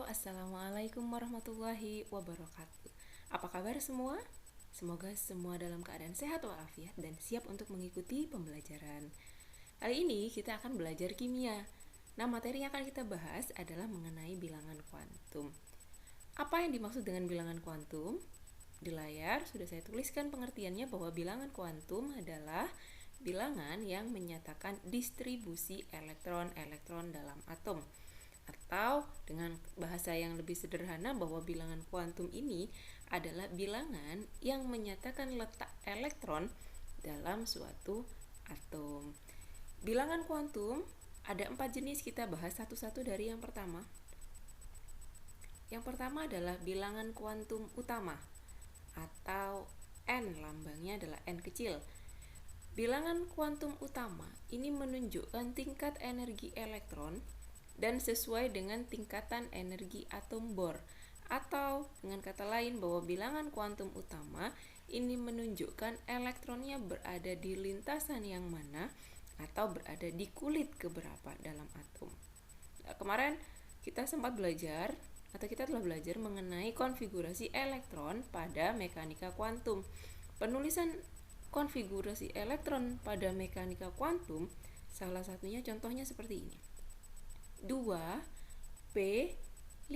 Assalamualaikum warahmatullahi wabarakatuh. Apa kabar semua? Semoga semua dalam keadaan sehat walafiat dan siap untuk mengikuti pembelajaran. Kali ini kita akan belajar kimia. Nah, materi yang akan kita bahas adalah mengenai bilangan kuantum. Apa yang dimaksud dengan bilangan kuantum? Di layar sudah saya tuliskan pengertiannya bahwa bilangan kuantum adalah bilangan yang menyatakan distribusi elektron-elektron dalam atom. Atau dengan bahasa yang lebih sederhana bahwa bilangan kuantum ini adalah bilangan yang menyatakan letak elektron dalam suatu atom. Bilangan kuantum ada 4 jenis, kita bahas satu-satu dari yang pertama. Yang pertama adalah bilangan kuantum utama atau N, lambangnya adalah N kecil. Bilangan kuantum utama ini menunjukkan tingkat energi elektron dan sesuai dengan tingkatan energi atom Bohr, atau dengan kata lain bahwa bilangan kuantum utama ini menunjukkan elektronnya berada di lintasan yang mana atau berada di kulit keberapa dalam atom. Nah, kemarin kita sempat belajar atau kita telah belajar mengenai konfigurasi elektron pada mekanika kuantum. Penulisan konfigurasi elektron pada mekanika kuantum salah satunya contohnya seperti ini. 2p5.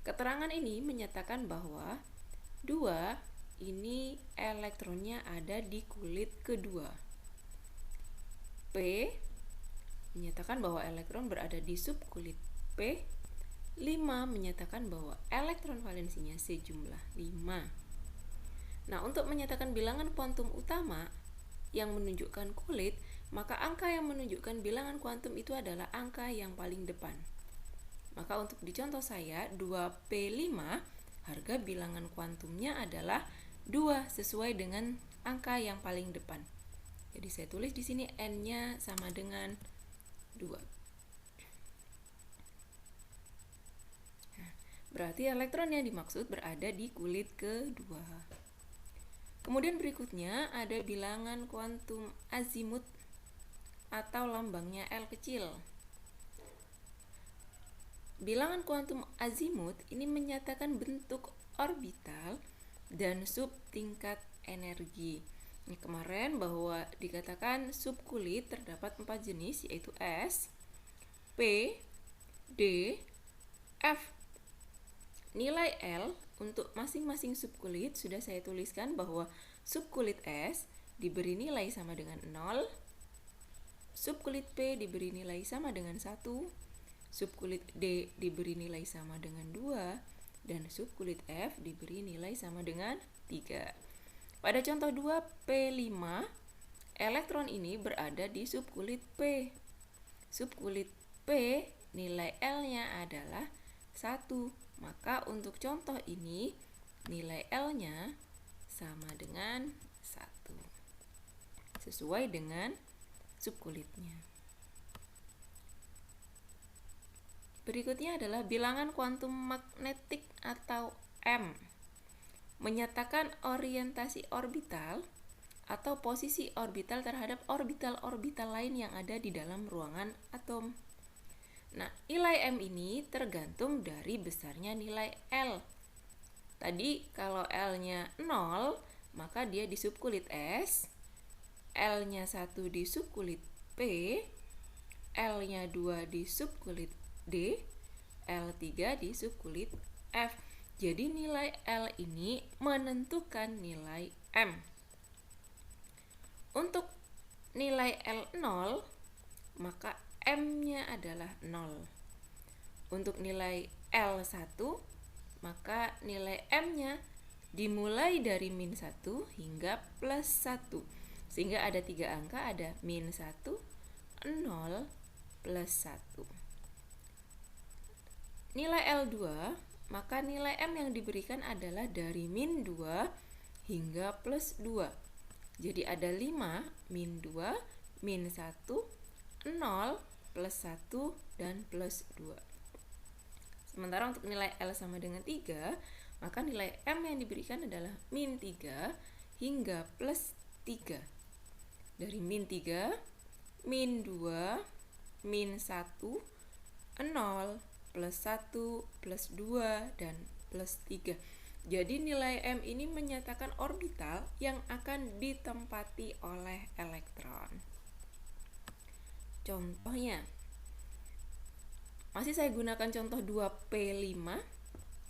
Keterangan ini menyatakan bahwa 2 ini elektronnya ada di kulit kedua. P menyatakan bahwa elektron berada di subkulit P. 5 menyatakan bahwa elektron valensinya sejumlah 5. Nah, untuk menyatakan bilangan kuantum utama yang menunjukkan kulit, maka angka yang menunjukkan bilangan kuantum itu adalah angka yang paling depan. Maka untuk di contoh saya 2p5, harga bilangan kuantumnya adalah 2 sesuai dengan angka yang paling depan. Jadi saya tulis di sini n-nya sama dengan 2. Nah, berarti elektron yang dimaksud berada di kulit kedua. Kemudian berikutnya ada bilangan kuantum azimut atau lambangnya L kecil. Bilangan kuantum azimut ini menyatakan bentuk orbital dan subtingkat energi. Ini kemarin bahwa dikatakan subkulit terdapat 4 jenis, yaitu S, P, D, F. Nilai L untuk masing-masing subkulit sudah saya tuliskan bahwa subkulit S diberi nilai sama dengan 0, subkulit P diberi nilai sama dengan 1, subkulit D diberi nilai sama dengan 2, dan subkulit F diberi nilai sama dengan 3. Pada contoh 2P5, elektron ini berada di subkulit P. Subkulit P nilai L-nya adalah 1. Maka untuk contoh ini nilai L-nya sama dengan 1. Sesuai dengan subkulitnya. Berikutnya adalah bilangan kuantum magnetik atau M. Menyatakan orientasi orbital atau posisi orbital terhadap orbital-orbital lain yang ada di dalam ruangan atom. Nah, nilai M ini tergantung dari besarnya nilai L. Tadi kalau L-nya 0, maka dia di subkulit S, L-nya 1 di subkulit P, L-nya 2 di subkulit D, L3 di subkulit F. Jadi nilai L ini menentukan nilai M. Untuk nilai L0, maka M-nya adalah 0. Untuk nilai L1, maka nilai M-nya dimulai dari min 1 hingga plus 1. Sehingga ada 3 angka, ada min 1, 0, plus 1. Nilai L2, maka nilai M yang diberikan adalah dari min 2 hingga plus 2. Jadi ada 5, min 2, min 1, 0, plus 1, dan plus 2. Sementara untuk nilai L sama dengan 3, maka nilai M yang diberikan adalah min 3 hingga plus 3. Dari min 3, min 2, min 1, 0, plus 1, plus 2, dan plus 3. Jadi nilai M ini menyatakan orbital yang akan ditempati oleh elektron. Contohnya, masih saya gunakan contoh 2P5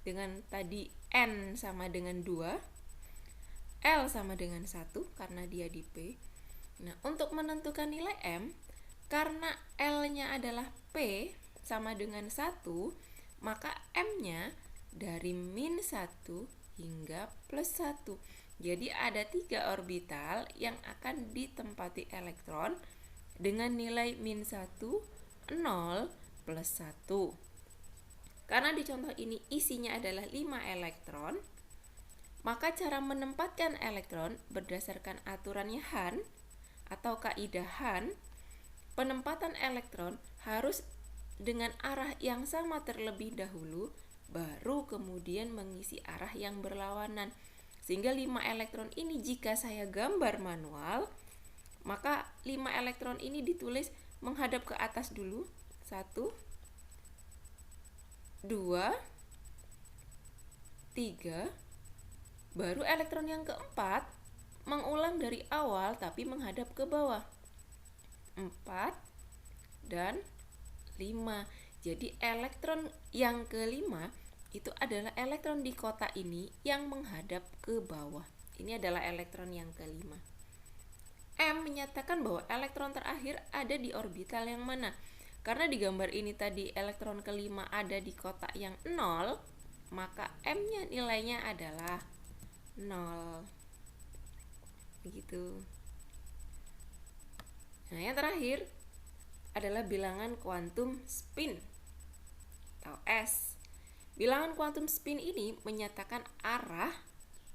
dengan tadi N sama dengan 2, L sama dengan 1 karena dia di P. Nah, untuk menentukan nilai M, karena L-nya adalah P sama dengan 1, maka M-nya dari min 1 hingga plus 1. Jadi ada 3 orbital yang akan ditempati elektron dengan nilai min 1, 0, plus 1. Karena di contoh ini isinya adalah 5 elektron, maka cara menempatkan elektron berdasarkan aturannya Hahn atau kaidah Hahn, penempatan elektron harus dengan arah yang sama terlebih dahulu, baru kemudian mengisi arah yang berlawanan. Sehingga 5 elektron ini jika saya gambar manual, maka 5 elektron ini ditulis menghadap ke atas dulu. 1, 2, 3, baru elektron yang keempat mengulang dari awal tapi menghadap ke bawah. 4 dan 5. Jadi elektron yang kelima itu adalah elektron di kotak ini yang menghadap ke bawah. Ini adalah elektron yang kelima. M menyatakan bahwa elektron terakhir ada di orbital yang mana? Karena di gambar ini tadi elektron kelima ada di kotak yang 0, maka M-nya nilainya adalah 0. Begitu. Nah, yang terakhir adalah bilangan kuantum spin atau S. Bilangan kuantum spin ini menyatakan arah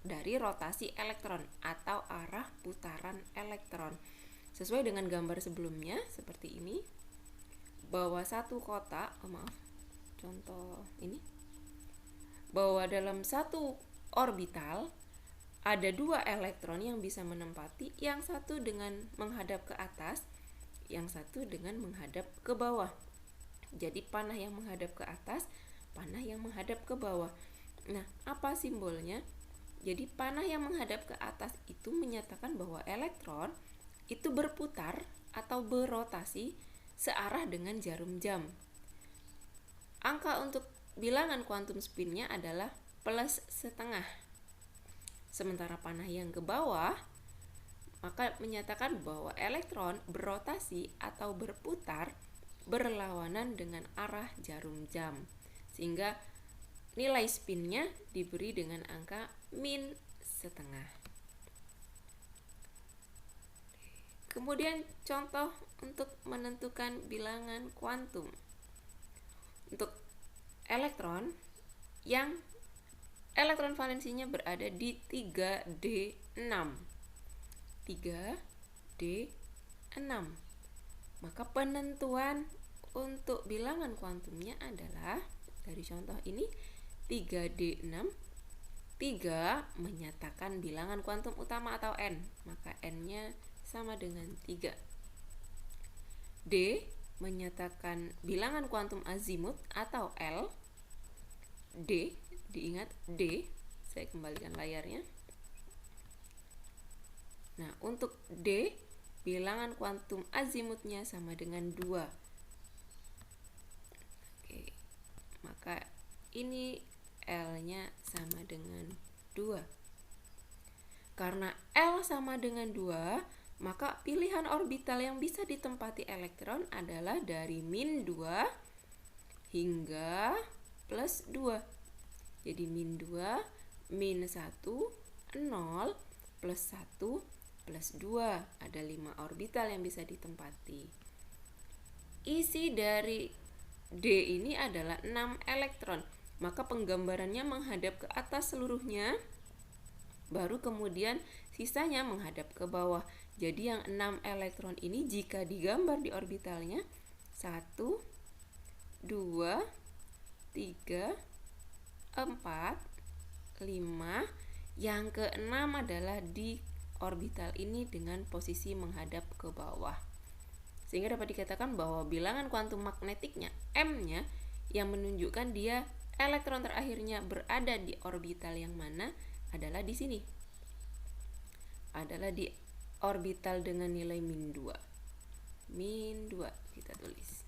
dari rotasi elektron atau arah putaran elektron. Sesuai dengan gambar sebelumnya seperti ini, bahwa satu kotak, contoh ini, bahwa dalam satu orbital ada 2 elektron yang bisa menempati, yang satu dengan menghadap ke atas, yang satu dengan menghadap ke bawah. Jadi panah yang menghadap ke atas, panah yang menghadap ke bawah. Nah, apa simbolnya? Jadi panah yang menghadap ke atas itu menyatakan bahwa elektron itu berputar atau berotasi searah dengan jarum jam. Angka untuk bilangan kuantum spinnya adalah plus setengah. Sementara panah yang ke bawah maka menyatakan bahwa elektron berotasi atau berputar berlawanan dengan arah jarum jam, sehingga nilai spinnya diberi dengan angka min setengah. Kemudian contoh untuk menentukan bilangan kuantum untuk elektron yang elektron valensinya berada di 3D6. 3D6. Maka penentuan untuk bilangan kuantumnya adalah dari contoh ini 3D6. 3 menyatakan bilangan kuantum utama atau N, maka N-nya sama dengan 3. D menyatakan bilangan kuantum azimut atau L. D, diingat D, saya kembalikan layarnya. Nah, untuk D, bilangan kuantum azimutnya sama dengan 2. Oke, maka ini L-nya sama dengan 2. Karena L sama dengan 2, maka pilihan orbital yang bisa ditempati elektron adalah dari min 2 hingga plus 2. Jadi min 2, min 1, 0, plus 1, plus 2. Ada 5 orbital yang bisa ditempati. Isi dari D ini adalah 6 elektron. Maka penggambarannya menghadap ke atas seluruhnya, baru kemudian sisanya menghadap ke bawah. Jadi yang 6 elektron ini jika digambar di orbitalnya 1, 2, 3, 4, 5. Yang ke-6 adalah di orbital ini dengan posisi menghadap ke bawah. Sehingga dapat dikatakan bahwa bilangan kuantum magnetiknya M-nya yang menunjukkan dia elektron terakhirnya berada di orbital yang mana adalah di sini. Adalah di orbital dengan nilai min 2. Min 2 kita tulis.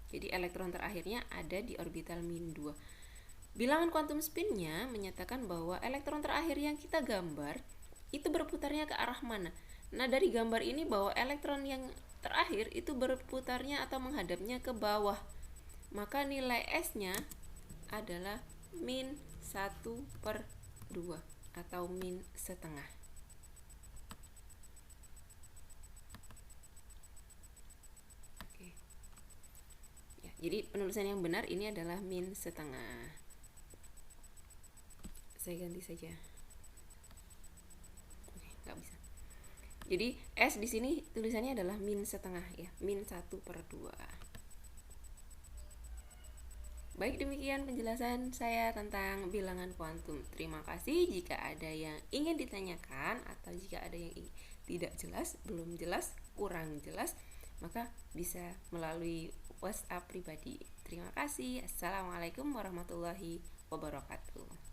Jadi elektron terakhirnya ada di orbital min 2. Bilangan quantum spinnya menyatakan bahwa elektron terakhir yang kita gambar itu berputarnya ke arah mana. Nah, dari gambar ini bahwa elektron yang terakhir itu berputarnya atau menghadapnya ke bawah. Maka nilai S-nya adalah min 1/2 atau min setengah. Oke. Ya, jadi penulisan yang benar ini adalah min setengah. Saya ganti saja. Oke, nggak bisa. Jadi S di sini tulisannya adalah min setengah ya, min 1/2. Baik, demikian penjelasan saya tentang bilangan kuantum. Terima kasih. Jika ada yang ingin ditanyakan atau jika ada yang tidak jelas, belum jelas, kurang jelas, maka bisa melalui WhatsApp pribadi. Terima kasih. Assalamualaikum warahmatullahi wabarakatuh.